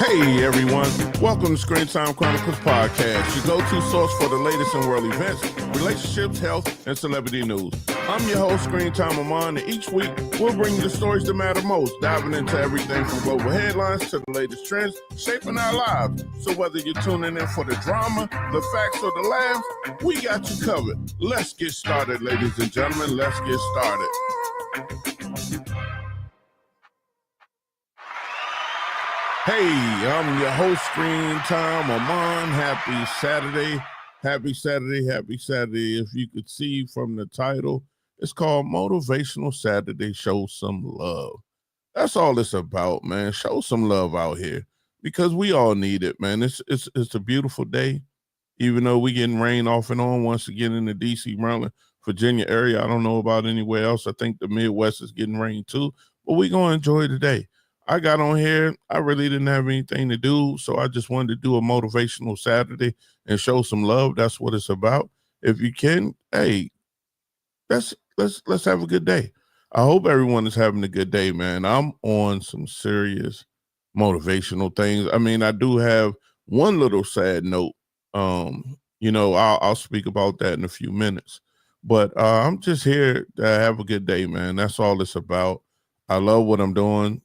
Hey everyone, welcome to Screen Time Chronicles podcast, your go-to source for the latest in world events, relationships, health, and celebrity news. I'm your host, Screen Time Amon, and each week we'll bring you the stories that matter most, diving into everything from global headlines to the latest trends shaping our lives. So whether you're tuning in for the drama, the facts, or the laughs, we got you covered. Let's get started, ladies and gentlemen. Let's get started. Hey, I'm your host, Screen Time Amon. Happy Saturday. Happy Saturday. Happy Saturday. If you could see from the title, it's called Motivational Saturday. Show some love. That's all it's about, man. Show some love out here because we all need it, man. It's a beautiful day, even though we getting rain off and on once again in the D.C., Maryland, Virginia area. I don't know about anywhere else. I think the Midwest is getting rain too, but we're going to enjoy the day. I got on here. I really didn't have anything to do, so I just wanted to do a motivational Saturday and show some love. That's what it's about. If you can, hey, let's have a good day. I hope everyone is having a good day, man. I'm on some serious motivational things. I mean, I do have one little sad note. I'll speak about that in a few minutes. But I'm just here to have a good day, man. That's all it's about. I love what I'm doing.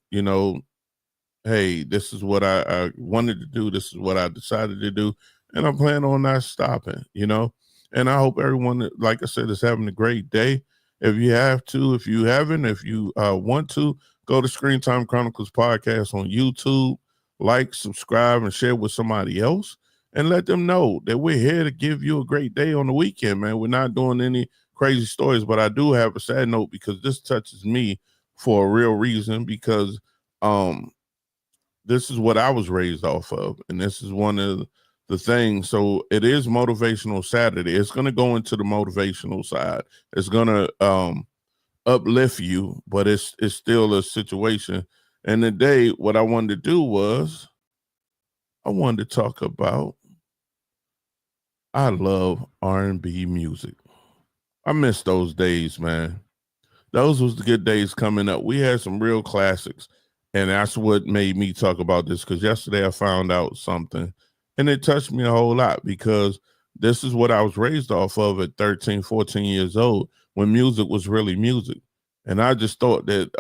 Hey, this is what I wanted to do. This is what I decided to do. And I'm planning on not stopping, And I hope everyone, like I said, is having a great day. If you have to, if you haven't, if you want to, go to Screen Time Chronicles podcast on YouTube, like, subscribe, and share with somebody else. And let them know that we're here to give you a great day on the weekend, man. We're not doing any crazy stories, but I do have a sad note because this touches me for a real reason, because this is what I was raised off of, and this is one of the things. So it is Motivational Saturday. It's going to go into the motivational side. It's going to uplift you, but it's still a situation. And today, what I wanted to do was I wanted to talk about I love R&B music. I miss those days, man. Those was the good days coming up. We had some real classics, and that's what made me talk about this, because yesterday I found out something, and it touched me a whole lot, because this is what I was raised off of at 13, 14 years old, when music was really music. And I just thought that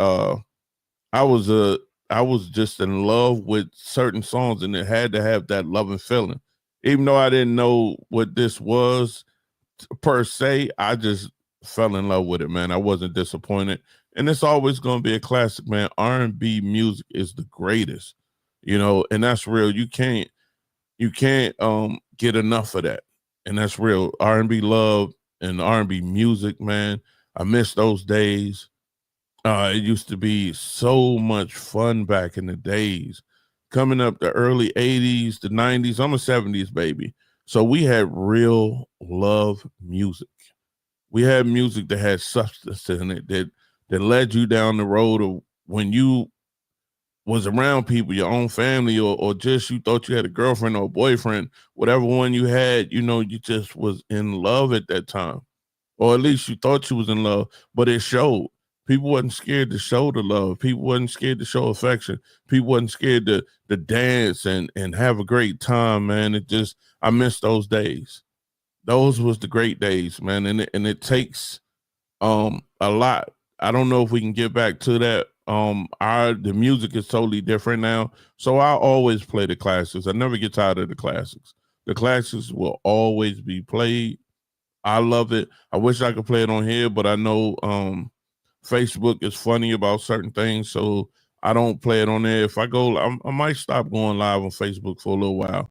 I was just in love with certain songs, and it had to have that loving feeling. Even though I didn't know what this was per se, I just fell in love with it, man. I wasn't disappointed, and it's always going to be a classic, man. R&B music is the greatest, and that's real. You can't get enough of that, and that's real. R&B love and R&B music, man. I miss those days. It used to be so much fun back in the days. Coming up the early 80s, the 90s, I'm a 70s baby. So we had real love music. We had music that had substance in it, that led you down the road of when you was around people, your own family, or just you thought you had a girlfriend or a boyfriend, whatever one you had, you just was in love at that time. Or at least you thought you was in love, but it showed. People wasn't scared to show the love. People wasn't scared to show affection. People wasn't scared to dance and have a great time, man. I miss those days. Those was the great days, man. And it takes a lot. I don't know if we can get back to that. The music is totally different now. So I always play the classics. I never get tired of the classics. The classics will always be played. I love it. I wish I could play it on here, but I know Facebook is funny about certain things, so I don't play it on there. If I go, I might stop going live on Facebook for a little while,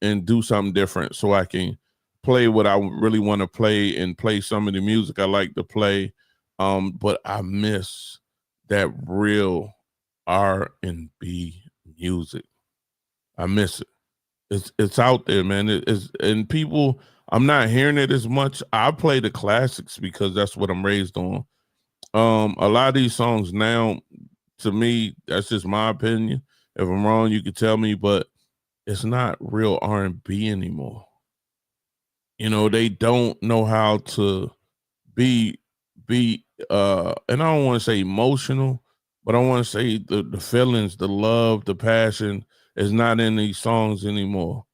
and do something different so I can play what I really want to play and play some of the music I like to play. But I miss that real R&B music. I miss it. It's out there, man. And people, I'm not hearing it as much. I play the classics because that's what I'm raised on. A lot of these songs now, to me, that's just my opinion. If I'm wrong, you can tell me, but it's not real R&B anymore. They don't know how to be and I don't want to say emotional, but I want to say the feelings, the love, the passion is not in these songs anymore.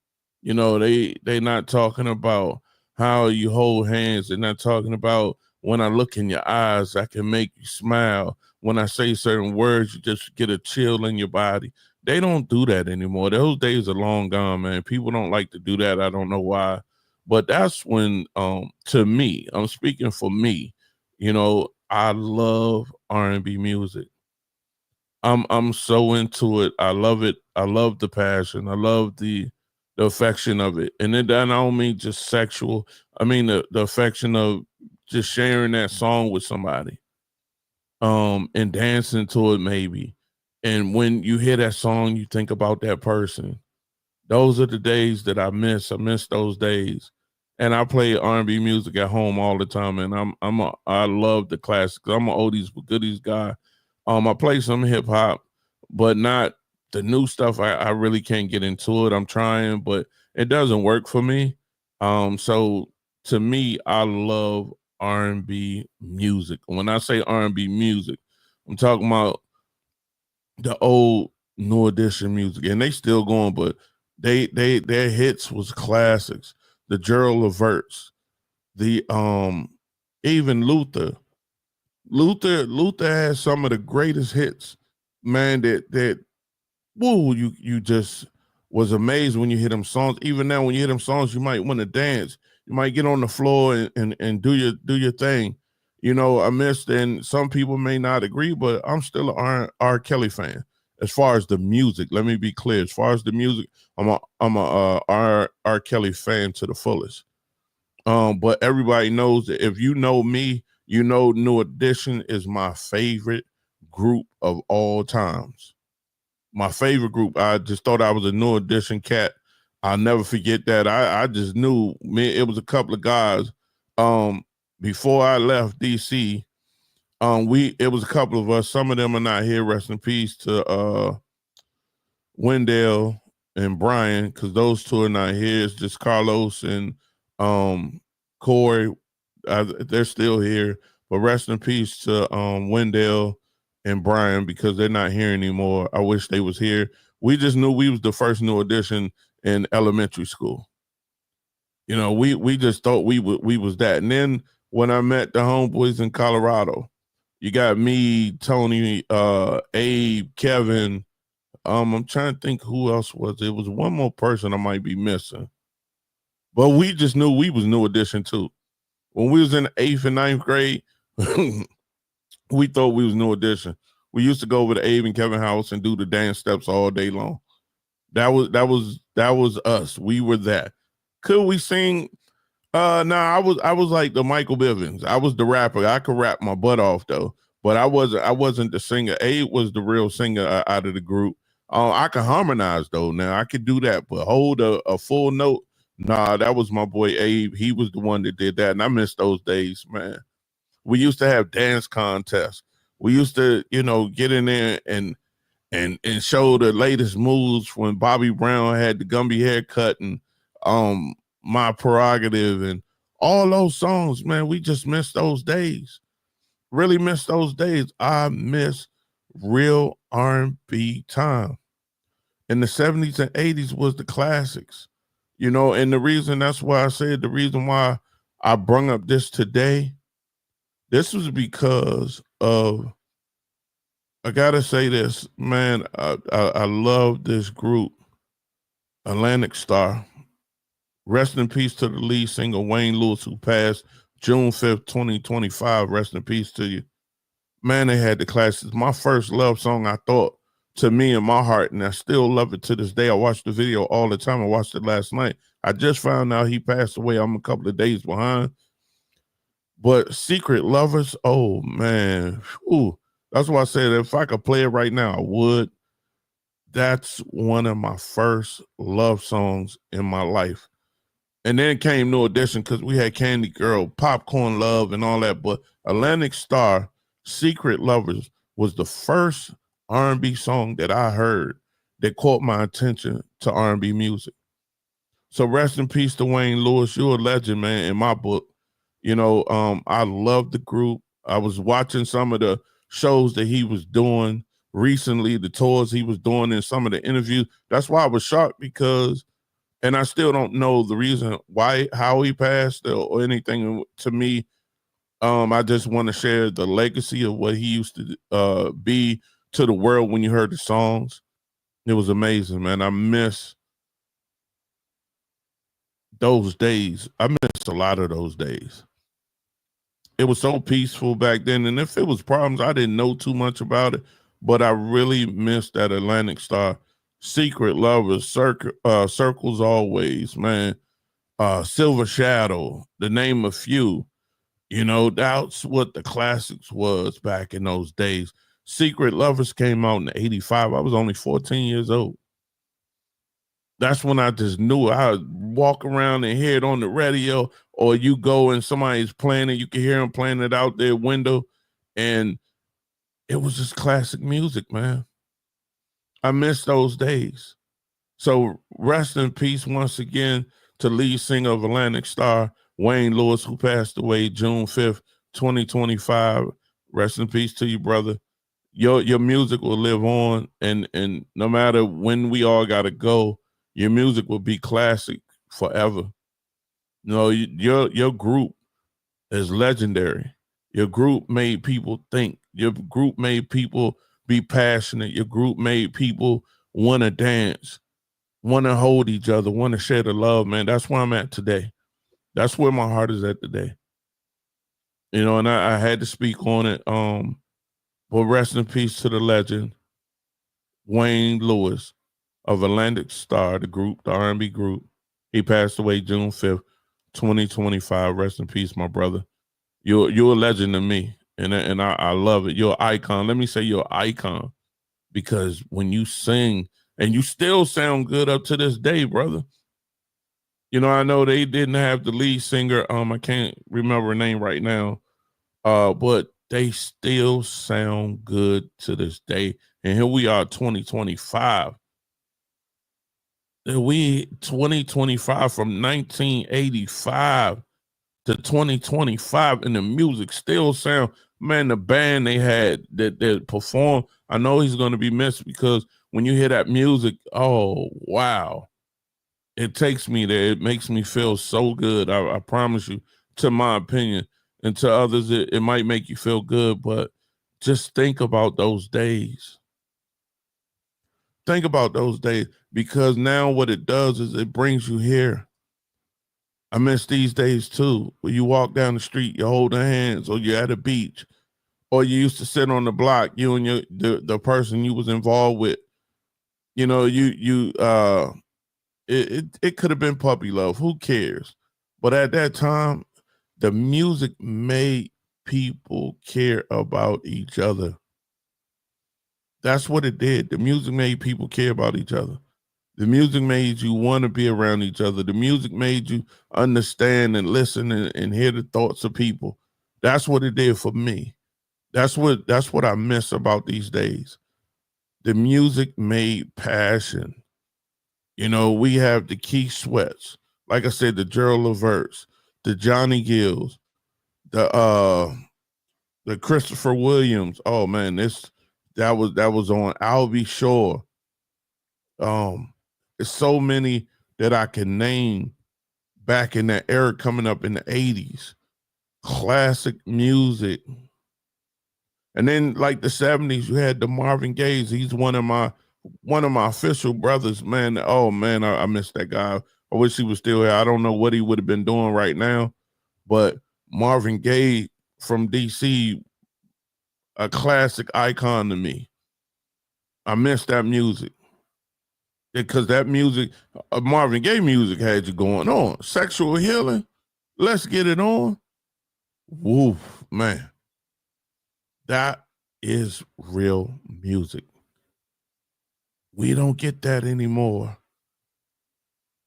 You know, they not talking about how you hold hands. They're not talking about when I look in your eyes, I can make you smile. When I say certain words, you just get a chill in your body. They don't do that anymore. Those days are long gone, man. People don't like to do that. I don't know why. But that's when, to me, I'm speaking for me, you know, I love R&B music. I'm so into it. I love it. I love the passion. I love the affection of it. And then I don't mean just sexual. I mean the affection of just sharing that song with somebody. And dancing to it maybe. And when you hear that song, you think about that person. Those are the days that I miss. I miss those days. And I play R&B music at home all the time, and I love the classics. I'm an oldies but goodies guy. I play some hip hop, but not the new stuff. I really can't get into it. I'm trying, but it doesn't work for me. So to me, I love R&B music. When I say R&B music, I'm talking about the old New Edition music, and they still going, but their hits was classics. The Gerald Leverts, the even Luther has some of the greatest hits, man. That woo, you just was amazed when you hear them songs. Even now, when you hear them songs, you might want to dance. You might get on the floor and do your thing. You know, I missed, and some people may not agree, but I'm still an R. Kelly fan. As far as the music, let me be clear. As far as the music, I'm a R. Kelly fan to the fullest. But everybody knows that if you know me, you know New Edition is my favorite group of all times. My favorite group. I just thought I was a New Edition cat. I'll never forget that. I just knew me. It was a couple of guys. Um, Before I left DC, it was a couple of us. Some of them are not here. Rest in peace to Wendell and Brian, because those two are not here. It's just Carlos and Corey. They're still here, but rest in peace to Wendell and Brian, because they're not here anymore. I wish they was here. We just knew we was the first New Edition in elementary school. You know, we just thought we was that. And then when I met the homeboys in Colorado, you got me, Tony, Abe, Kevin. I'm trying to think who else was it. It was one more person I might be missing. But we just knew we was New Edition too. When we was in the 8th and 9th grade, we thought we was New Edition. We used to go over to Abe and Kevin house and do the dance steps all day long. That was us. We were that. Could we sing? I was like the Michael Bivins. I was the rapper. I could rap my butt off though, but I wasn't the singer. Abe was the real singer out of the group. I could harmonize though. Now I could do that, but hold a full note. Nah, that was my boy Abe. He was the one that did that, and I miss those days, man. We used to have dance contests. We used to, you know, get in there and show the latest moves when Bobby Brown had the Gumby haircut and My Prerogative and all those songs, man. We just miss those days. Really miss those days. I miss real R&B time. In the 70s and 80s was the classics. You know, and the reason, that's why I said the reason why I brung up this today, this was because of, I gotta say this, man, I love this group, Atlantic Star. Rest in peace to the lead singer, Wayne Lewis, who passed June 5th, 2025. Rest in peace to you. Man, they had the classics. My first love song, I thought, to me in my heart, and I still love it to this day. I watch the video all the time. I watched it last night. I just found out he passed away. I'm a couple of days behind. But Secret Lovers, oh man. Ooh, that's why I said if I could play it right now, I would. That's one of my first love songs in my life. And then came New Edition because we had Candy Girl, Popcorn Love, and all that. But Atlantic Star, Secret Lovers was the first R&B song that I heard that caught my attention to R&B music. So rest in peace to Wayne Lewis. You're a legend, man, in my book. You know, I love the group. I was watching some of the shows that he was doing recently, the tours he was doing, in some of the interviews. That's why I was shocked, because, and I still don't know the reason why, how he passed or anything. To me, I just want to share the legacy of what he used to be to the world when you heard the songs. It was amazing, man. I miss those days. I miss a lot of those days. It was so peaceful back then. And if it was problems, I didn't know too much about it, but I really missed that Atlantic Star. Secret Lovers, Circles Always, man. Silver Shadow, to name a few. You know, that's what the classics was back in those days. Secret Lovers came out in '85. I was only 14 years old. That's when I just knew. I would walk around and hear it on the radio, or you go and somebody's playing it, you can hear them playing it out their window, and it was just classic music, man. I miss those days. So rest in peace once again to lead singer of Atlantic Star, Wayne Lewis, who passed away June 5th, 2025. Rest in peace to you, brother. Your music will live on, and no matter when we all gotta go, your music will be classic forever. You know, your group is legendary. Your group made people think. Your group made people be passionate. Your group made people want to dance, want to hold each other, want to share the love, man. That's where I'm at today. That's where my heart is at today. You know, and I had to speak on it. But rest in peace to the legend, Wayne Lewis of Atlantic Star, the group, the R&B group. He passed away June 5th, 2025. Rest in peace, my brother. You're a legend to me, and I love it. You're an icon. Let me say you're an icon, because when you sing, and you still sound good up to this day, brother. You know, I know they didn't have the lead singer. I can't remember her name right now. But they still sound good to this day. And here we are, 2025. And we 2025, from 1985 to 2025, and the music still sound, man, the band they had that performed, I know he's going to be missed, because when you hear that music, oh, wow. It takes me there. It makes me feel so good. I promise you, to my opinion. And to others, it might make you feel good, but just think about those days. Think about those days, because now what it does is it brings you here. I miss these days too, where you walk down the street, you're holding hands, or you're at a beach, or you used to sit on the block, you and the person you was involved with. You know, it could have been puppy love. Who cares? But at that time, the music made people care about each other. That's what it did. The music made people care about each other. The music made you want to be around each other. The music made you understand and listen and hear the thoughts of people. That's what it did for me. That's what I miss about these days. The music made passion. You know, we have the Keith Sweats, like I said, the Gerald Leverts, the Johnny Gills, the Christopher Williams. Oh man, that was on Albie Shore. There's so many that I can name back in that era, coming up in the 80s. Classic music. And then like the 70s, you had the Marvin Gaye. He's one of my official brothers, man. Oh man, I miss that guy. I wish he was still here. I don't know what he would have been doing right now, but Marvin Gaye from DC, a classic icon to me. I miss that music, because that music, Marvin Gaye music, had you going on. Sexual Healing, Let's Get It On. Woof, man. That is real music. We don't get that anymore.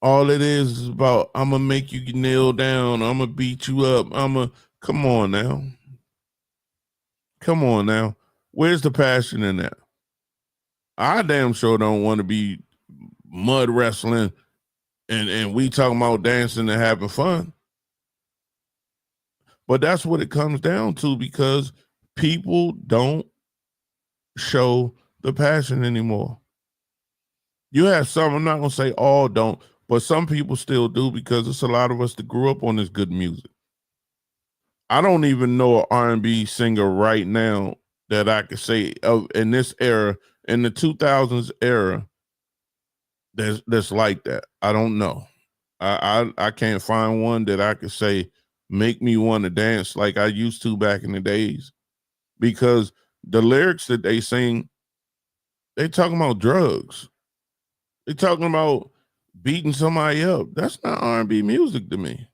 All it is about, I'm going to make you kneel down. I'm going to beat you up. Come on now. Come on now. Where's the passion in that? I damn sure don't want to be mud wrestling and we talking about dancing and having fun. But that's what it comes down to, because people don't show the passion anymore. You have some, I'm not gonna say all don't, but some people still do, because it's a lot of us that grew up on this good music. I don't even know an R&B singer right now that I could say of in this era, in the 2000s era, that's like that. I don't know. I can't find one that I could say make me want to dance like I used to back in the days, because the lyrics that they sing, they talking about drugs. They talking about beating somebody up. That's not R&B music to me.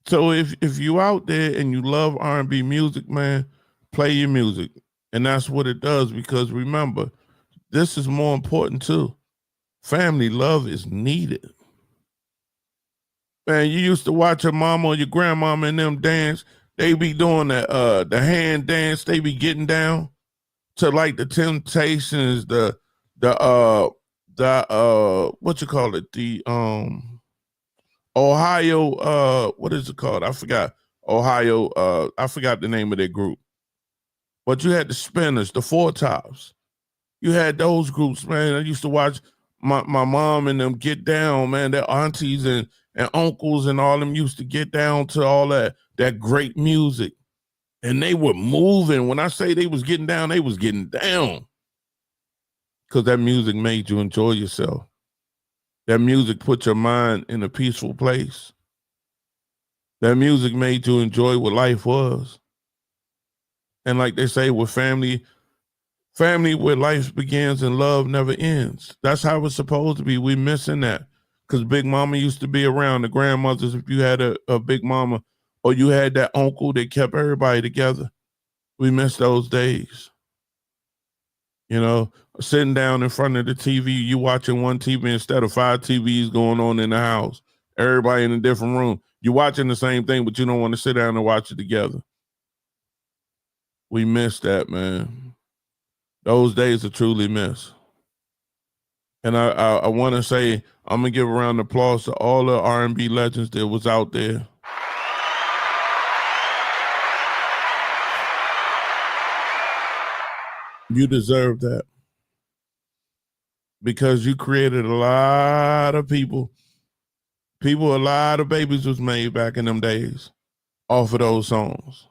So if you out there and you love R&B music, man, play your music. And that's what it does, because remember, this is more important too. Family love is needed. Man, you used to watch your mama or your grandmama and them dance. They be doing the hand dance. They be getting down to like the Temptations, the what you call it? The Ohio, what is it called? I forgot. Ohio, I forgot the name of their group. But you had the Spinners, the Four Tops. You had those groups, man. I used to watch my mom and them get down, man. Their aunties and uncles and all them used to get down to all that great music. And they were moving. When I say they was getting down, they was getting down. Because that music made you enjoy yourself. That music put your mind in a peaceful place. That music made you enjoy what life was. And like they say, with family where life begins and love never ends. That's how it's supposed to be. We missing that. Because Big Mama used to be around, the grandmothers, if you had a Big Mama, or you had that uncle that kept everybody together. We miss those days. You know, sitting down in front of the TV, you watching one TV instead of 5 TVs going on in the house. Everybody in a different room. You're watching the same thing, but you don't want to sit down and watch it together. We miss that, man. Those days are truly missed. And I want to say, I'm going to give a round of applause to all the R&B legends that was out there. You deserve that, because you created a lot of people. A lot of babies was made back in them days off of those songs.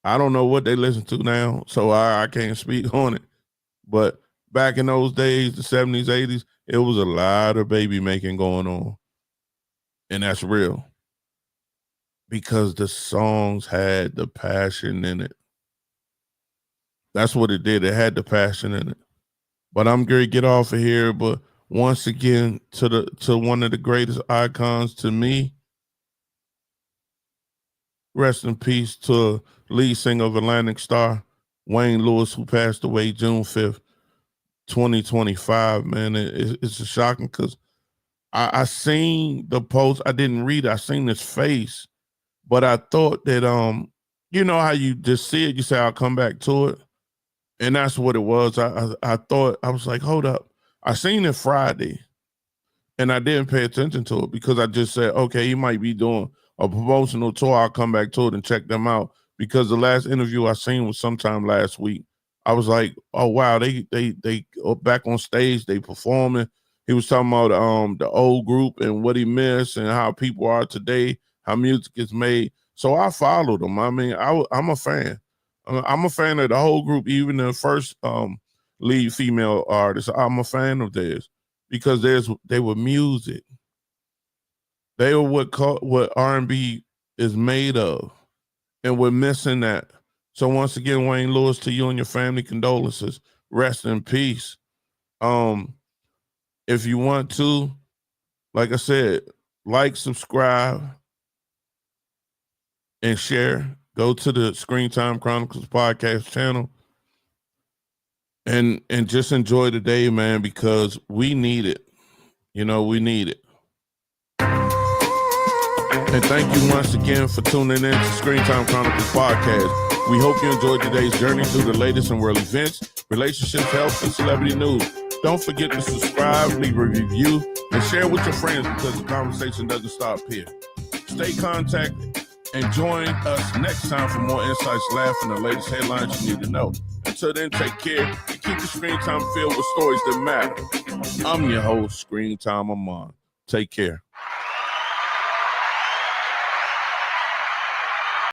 I don't know what they listen to now, so I can't speak on it. But back in those days, the 70s, 80s, it was a lot of baby making going on. And that's real. Because the songs had the passion in it. That's what it did. It had the passion in it. But I'm going to get off of here. But once again, to one of the greatest icons to me, rest in peace to lead singer of Atlantic Star, Wayne Lewis, who passed away June 5th, 2025, man. It's a shocking, because I seen the post. I didn't read it. I seen his face, but I thought that, you know how you just see it, you say, I'll come back to it. And that's what it was. I thought, I was like, hold up. I seen it Friday, and I didn't pay attention to it, because I just said, okay, he might be doing a promotional tour. I'll come back to it and check them out, because the last interview I seen was sometime last week. I was like, oh wow, they are back on stage, they performing. He was talking about the old group and what he missed and how people are today, how music is made. So I followed him. I mean, I'm a fan. I'm a fan of the whole group, even the first lead female artist. I'm a fan of theirs, because they were music. They were what R&B is made of, and we're missing that. So once again, Wayne Lewis, to you and your family, condolences. Rest in peace. If you want to, like I said, like, subscribe, and share. Go to the Screentime Chronicles podcast channel, and just enjoy the day, man, because we need it. You know, we need it. And thank you once again for tuning in to Screentime Chronicles podcast. We hope you enjoyed today's journey through the latest in world events, relationships, health, and celebrity news. Don't forget to subscribe, leave a review, and share with your friends, because the conversation doesn't stop here. Stay And join us next time for more insights, laugh, and the latest headlines you need to know. Until then, take care and keep the screen time filled with stories that matter. I'm your host, Screen Time Amon. Take care.